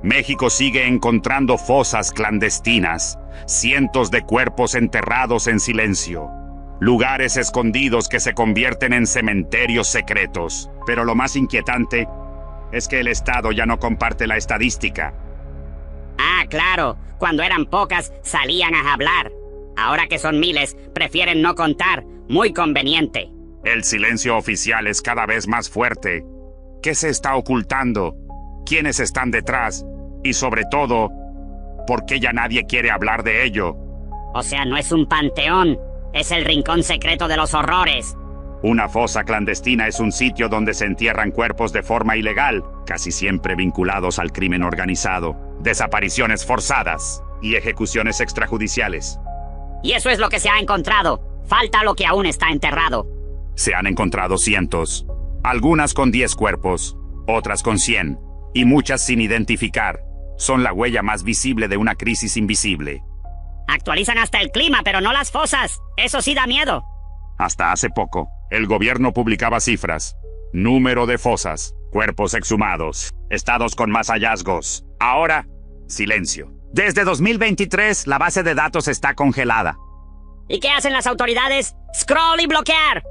México sigue encontrando fosas clandestinas, cientos de cuerpos enterrados en silencio, lugares escondidos que se convierten en cementerios secretos. Pero lo más inquietante es que el Estado ya no comparte la estadística. Ah, claro, cuando eran pocas salían a hablar. Ahora que son miles, prefieren no contar. Muy conveniente. El silencio oficial es cada vez más fuerte. ¿Qué se está ocultando? ¿Quiénes están detrás? Y sobre todo, ¿por qué ya nadie quiere hablar de ello? O sea, no es un panteón, es el rincón secreto de los horrores. Una fosa clandestina es un sitio donde se entierran cuerpos de forma ilegal, casi siempre vinculados al crimen organizado, desapariciones forzadas y ejecuciones extrajudiciales. Y eso es lo que se ha encontrado. Falta lo que aún está enterrado. Se han encontrado cientos, algunas con 10 cuerpos, otras con 100, y muchas sin identificar. Son la huella más visible de una crisis invisible. Actualizan hasta el clima, pero no las fosas. Eso sí da miedo. Hasta hace poco, el gobierno publicaba cifras, número de fosas, cuerpos exhumados, estados con más hallazgos. Ahora, silencio. Desde 2023, la base de datos está congelada. ¿Y qué hacen las autoridades? ¡Scroll y bloquear!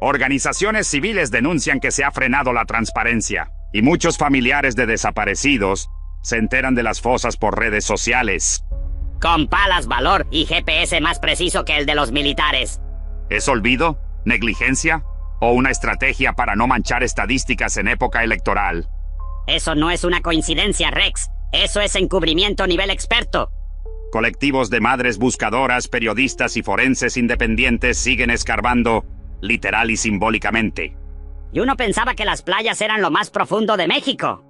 Organizaciones civiles denuncian que se ha frenado la transparencia, y muchos familiares de desaparecidos se enteran de las fosas por redes sociales. Con palas, valor y GPS más preciso que el de los militares. ¿Es olvido? ¿Negligencia? ¿O una estrategia para no manchar estadísticas en época electoral? Eso no es una coincidencia, Rex. Eso es encubrimiento nivel experto. Colectivos de madres buscadoras, periodistas y forenses independientes siguen escarbando, literal y simbólicamente. Y uno pensaba que las playas eran lo más profundo de México.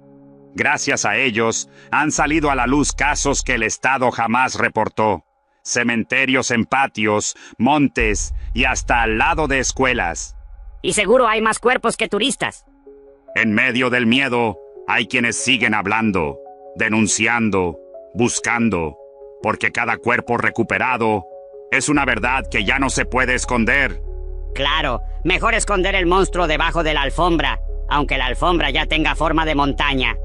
Gracias a ellos, han salido a la luz casos que el Estado jamás reportó. Cementerios en patios, montes y hasta al lado de escuelas. Y seguro hay más cuerpos que turistas. En medio del miedo, hay quienes siguen hablando, denunciando, buscando, porque cada cuerpo recuperado es una verdad que ya no se puede esconder. Claro, mejor esconder el monstruo debajo de la alfombra, aunque la alfombra ya tenga forma de montaña.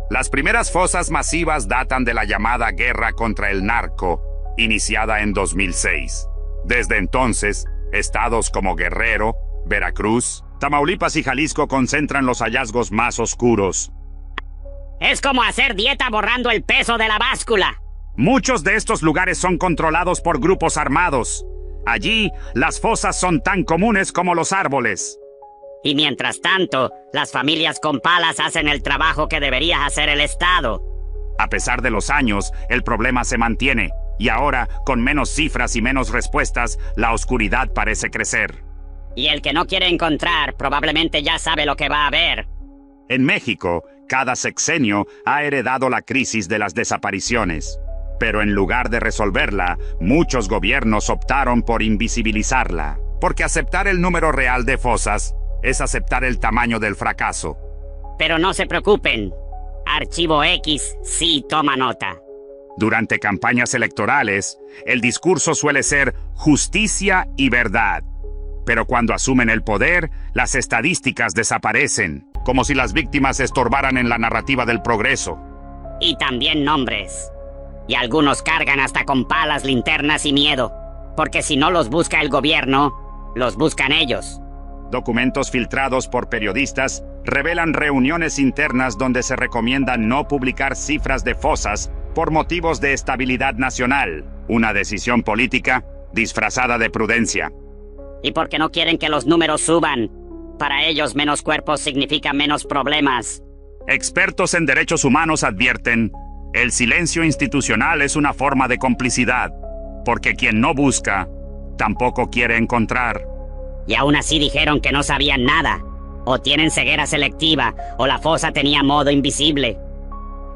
Las primeras fosas masivas datan de la llamada Guerra contra el Narco, iniciada en 2006. Desde entonces, estados como Guerrero, Veracruz, Tamaulipas y Jalisco concentran los hallazgos más oscuros. Es como hacer dieta borrando el peso de la báscula. Muchos de estos lugares son controlados por grupos armados. Allí, las fosas son tan comunes como los árboles. Y mientras tanto, las familias con palas hacen el trabajo que debería hacer el Estado. A pesar de los años, el problema se mantiene. Y ahora, con menos cifras y menos respuestas, la oscuridad parece crecer. Y el que no quiere encontrar probablemente ya sabe lo que va a haber. En México, cada sexenio ha heredado la crisis de las desapariciones. Pero en lugar de resolverla, muchos gobiernos optaron por invisibilizarla. Porque aceptar el número real de fosas es aceptar el tamaño del fracaso. Pero no se preocupen. Archivo X sí toma nota. Durante campañas electorales, el discurso suele ser justicia y verdad. Pero cuando asumen el poder, las estadísticas desaparecen, como si las víctimas estorbaran en la narrativa del progreso. Y también nombres. Y algunos cargan hasta con palas, linternas y miedo. Porque si no los busca el gobierno, los buscan ellos. Documentos filtrados por periodistas revelan reuniones internas donde se recomienda no publicar cifras de fosas por motivos de estabilidad nacional. Una decisión política disfrazada de prudencia. Y porque no quieren que los números suban. Para ellos, menos cuerpos significa menos problemas. Expertos en derechos humanos advierten: el silencio institucional es una forma de complicidad, porque quien no busca, tampoco quiere encontrar. Y aún así dijeron que no sabían nada. O tienen ceguera selectiva, o la fosa tenía modo invisible.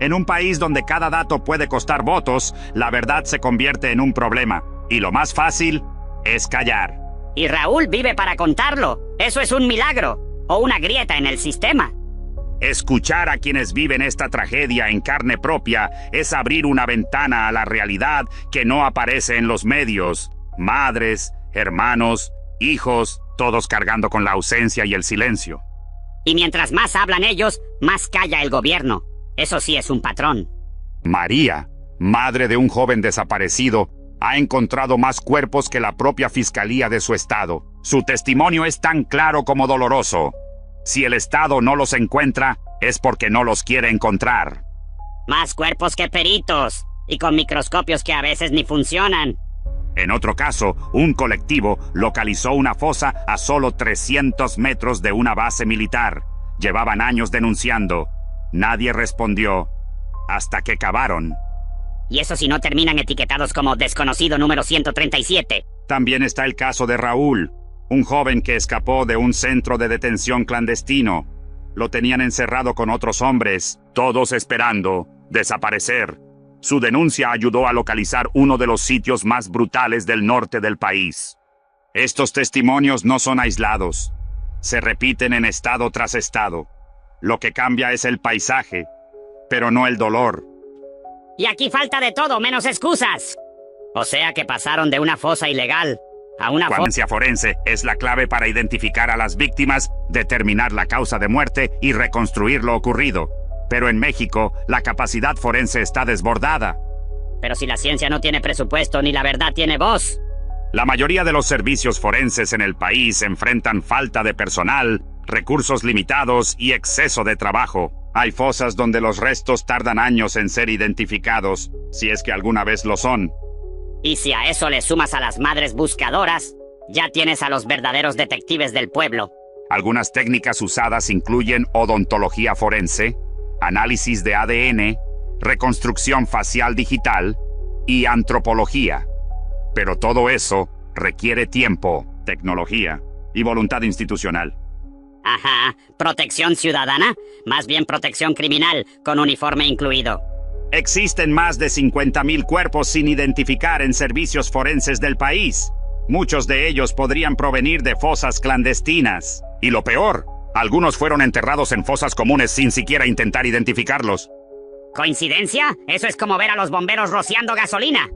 En un país donde cada dato puede costar votos, la verdad se convierte en un problema. Y lo más fácil es callar. Y Raúl vive para contarlo. Eso es un milagro. O una grieta en el sistema. Escuchar a quienes viven esta tragedia en carne propia es abrir una ventana a la realidad que no aparece en los medios. Madres, hermanos, hijos, todos cargando con la ausencia y el silencio. Y mientras más hablan ellos, más calla el gobierno. Eso sí es un patrón. María, madre de un joven desaparecido, ha encontrado más cuerpos que la propia fiscalía de su estado. Su testimonio es tan claro como doloroso. Si el estado no los encuentra, es porque no los quiere encontrar. Más cuerpos que peritos, y con microscopios que a veces ni funcionan. En otro caso, un colectivo localizó una fosa a solo 300 metros de una base militar. Llevaban años denunciando. Nadie respondió. Hasta que cavaron. Y eso si no terminan etiquetados como desconocido número 137. También está el caso de Raúl, un joven que escapó de un centro de detención clandestino. Lo tenían encerrado con otros hombres, todos esperando desaparecer. Su denuncia ayudó a localizar uno de los sitios más brutales del norte del país. Estos testimonios no son aislados. Se repiten en estado tras estado. Lo que cambia es el paisaje, pero no el dolor. Y aquí falta de todo, menos excusas. O sea que pasaron de una fosa ilegal a una La ciencia forense es la clave para identificar a las víctimas, determinar la causa de muerte y reconstruir lo ocurrido. Pero en México, la capacidad forense está desbordada. Pero si la ciencia no tiene presupuesto ni la verdad tiene voz. La mayoría de los servicios forenses en el país enfrentan falta de personal, recursos limitados y exceso de trabajo. Hay fosas donde los restos tardan años en ser identificados, si es que alguna vez lo son. Y si a eso le sumas a las madres buscadoras, ya tienes a los verdaderos detectives del pueblo. Algunas técnicas usadas incluyen odontología forense, análisis de ADN, reconstrucción facial digital y antropología. Pero todo eso requiere tiempo, tecnología y voluntad institucional. Ajá, ¿protección ciudadana? Más bien protección criminal, con uniforme incluido. Existen más de 50,000 cuerpos sin identificar en servicios forenses del país. Muchos de ellos podrían provenir de fosas clandestinas. Y lo peor, algunos fueron enterrados en fosas comunes sin siquiera intentar identificarlos. ¿Coincidencia? Eso es como ver a los bomberos rociando gasolina.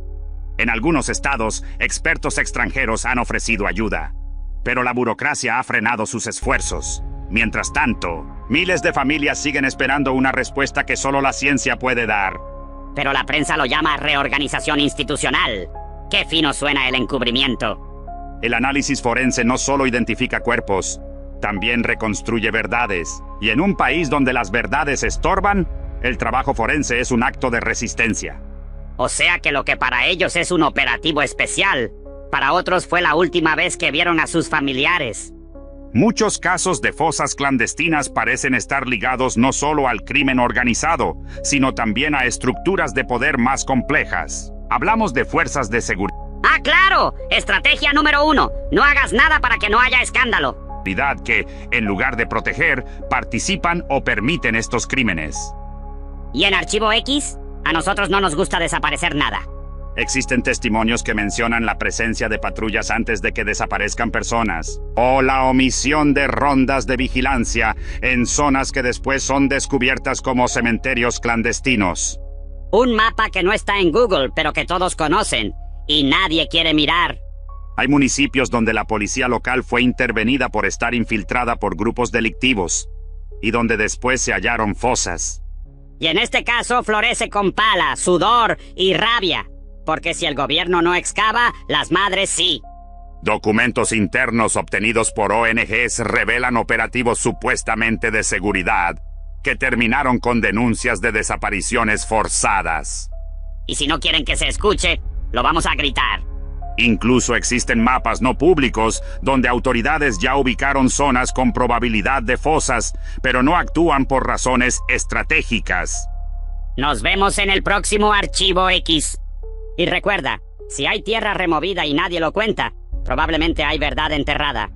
En algunos estados, expertos extranjeros han ofrecido ayuda. Pero la burocracia ha frenado sus esfuerzos. Mientras tanto, miles de familias siguen esperando una respuesta que solo la ciencia puede dar. Pero la prensa lo llama reorganización institucional. Qué fino suena el encubrimiento. El análisis forense no solo identifica cuerpos, también reconstruye verdades. Y en un país donde las verdades estorban, el trabajo forense es un acto de resistencia. O sea que lo que para ellos es un operativo especial, para otros fue la última vez que vieron a sus familiares. Muchos casos de fosas clandestinas parecen estar ligados no solo al crimen organizado, sino también a estructuras de poder más complejas. Hablamos de fuerzas de seguridad. ¡Ah, claro! Estrategia número 1. No hagas nada para que no haya escándalo. Que, en lugar de proteger, participan o permiten estos crímenes. ¿Y en Archivo X? A nosotros no nos gusta desaparecer nada. Existen testimonios que mencionan la presencia de patrullas antes de que desaparezcan personas, o la omisión de rondas de vigilancia en zonas que después son descubiertas como cementerios clandestinos. Un mapa que no está en Google, pero que todos conocen, y nadie quiere mirar. Hay municipios donde la policía local fue intervenida por estar infiltrada por grupos delictivos, y donde después se hallaron fosas. Y en este caso florece con pala, sudor y rabia. Porque si el gobierno no excava, las madres sí. Documentos internos obtenidos por ONGs revelan operativos supuestamente de seguridad que terminaron con denuncias de desapariciones forzadas. Y si no quieren que se escuche, lo vamos a gritar. Incluso existen mapas no públicos donde autoridades ya ubicaron zonas con probabilidad de fosas, pero no actúan por razones estratégicas. Nos vemos en el próximo Archivo X. Y recuerda, si hay tierra removida y nadie lo cuenta, probablemente hay verdad enterrada.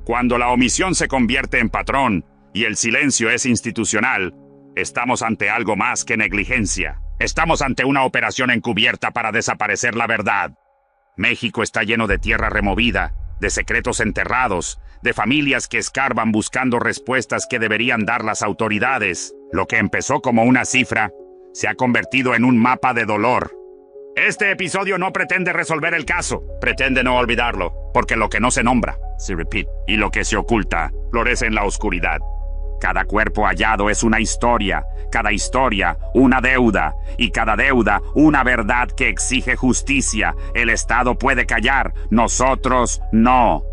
Cuando la omisión se convierte en patrón y el silencio es institucional, estamos ante algo más que negligencia. Estamos ante una operación encubierta para desaparecer la verdad. México está lleno de tierra removida, de secretos enterrados, de familias que escarban buscando respuestas que deberían dar las autoridades. Lo que empezó como una cifra se ha convertido en un mapa de dolor. Este episodio no pretende resolver el caso, pretende no olvidarlo, porque lo que no se nombra, se repite, y lo que se oculta, florece en la oscuridad. Cada cuerpo hallado es una historia, cada historia una deuda, y cada deuda una verdad que exige justicia. El Estado puede callar, nosotros no.